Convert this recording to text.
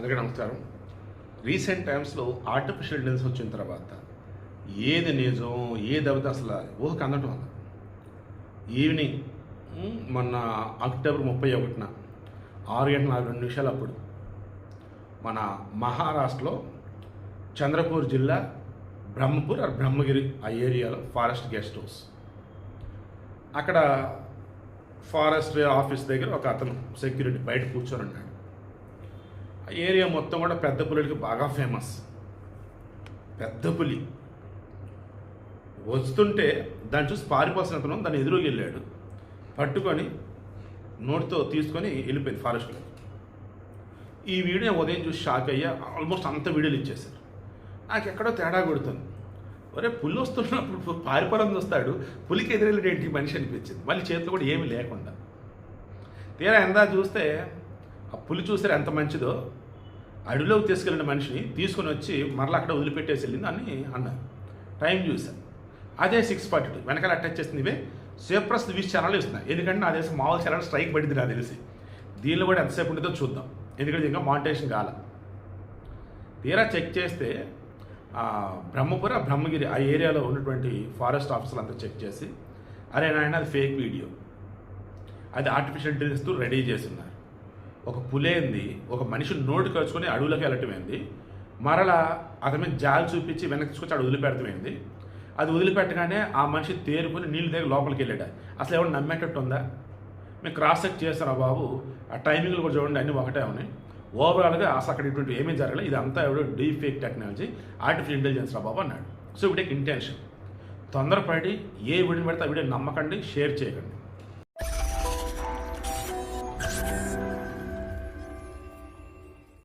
అందరికీ నమస్కారం. రీసెంట్ టైమ్స్లో ఆర్టిఫిషియల్ ఇంటెలిజెన్స్ వచ్చిన తర్వాత ఏది నిజం ఏది అబద్ధం అసలు ఊహకు అందటం వల్ల ఈవినింగ్ మొన్న అక్టోబర్ 31న 6:42 అప్పుడు మన మహారాష్ట్రలో చంద్రపూర్ జిల్లా బ్రహ్మపూర్ బ్రహ్మగిరి ఆ ఏరియాలో ఫారెస్ట్ గెస్ట్ హౌస్, అక్కడ ఫారెస్ట్ ఆఫీస్ దగ్గర ఒక అతను సెక్యూరిటీ బయట కూర్చొని ఉన్నాడు. ఆ ఏరియా మొత్తం కూడా పెద్ద పులికి బాగా ఫేమస్. పెద్ద పులి వస్తుంటే దాన్ని చూసి పారిపోసిన అతను దాన్ని ఎదురుకి వెళ్ళాడు, పట్టుకొని నోటితో తీసుకొని వెళ్ళిపోయింది ఫారెస్ట్లో. ఈ వీడియో ఉదయం చూసి షాక్ అయ్యా. ఆల్మోస్ట్ అంత వీడియోలు ఇచ్చేశారు. నాకు ఎక్కడో తేడా కొడుతుంది. ఒరే, పులి వస్తున్నప్పుడు పారిపోవాలని వస్తాడు, పులికి ఎదురెళ్ళి ఏంటి మనిషి అనిపించింది. మళ్ళీ చేతిలో కూడా ఏమీ లేకుండా. తీరా ఎందా చూస్తే ఆ పులి చూసారు ఎంత మంచిదో, అడవిలోకి తీసుకెళ్ళిన మనిషిని తీసుకుని వచ్చి మరలా అక్కడ వదిలిపెట్టేసి వెళ్ళింది అని అన్నారు. టైం చూశాను, అదే 6:42. వెనకాల అటాచ్ చేస్తుంది ఇవే సేప్రస్ విష్ ఛానల్ ఇస్తున్నాయి. ఎందుకంటే నా దేశం మామూలు ఛానల్ స్ట్రైక్ పడింది నాకు తెలిసి. దీనిలో కూడా ఎంతసేపు ఉంటుందో చూద్దాం, ఎందుకంటే ఇంకా మానిటైజేషన్ కాల. తీరా చెక్ చేస్తే బ్రహ్మపుర బ్రహ్మగిరి ఆ ఏరియాలో ఉన్నటువంటి ఫారెస్ట్ ఆఫీసర్లు అంతా చెక్ చేసి, అరే నాయన అది ఫేక్ వీడియో, అది ఆర్టిఫిషియల్ ఇంటెలిజెన్స్తో రెడీ చేస్తున్నారు. ఒక పులేంది ఒక మనిషి నోటు కలుచుకొని అడవులోకి వెళ్ళటమైంది, మరలా అతని మీద జాలి చూపించి వెనక్కి తీసుకొచ్చి అక్కడ వదిలిపెడతామైంది. అది వదిలిపెట్టగానే ఆ మనిషి తేరుకొని నీళ్ళు దగ్గర లోపలికి వెళ్ళాడు. అసలు ఎవరు నమ్మేటట్టు ఉందా? మేము క్రాస్ చెక్ చేస్తారా బాబు, ఆ టైమింగ్లు కూడా చూడండి అన్నీ ఒకటే ఉన్నాయి. ఓవరాల్గా అసలు అక్కడ ఇటువంటి ఏమీ జరగలేదు, ఇదంతా ఎవడో deep fake technology, artificial intelligence రా బాబు అన్నాడు. సో వీడియోకి ఇంటెన్షన్. తొందరపడి ఏ వీడియో పెడితే ఆ వీడియో నమ్మకండి, షేర్ చేయకండి.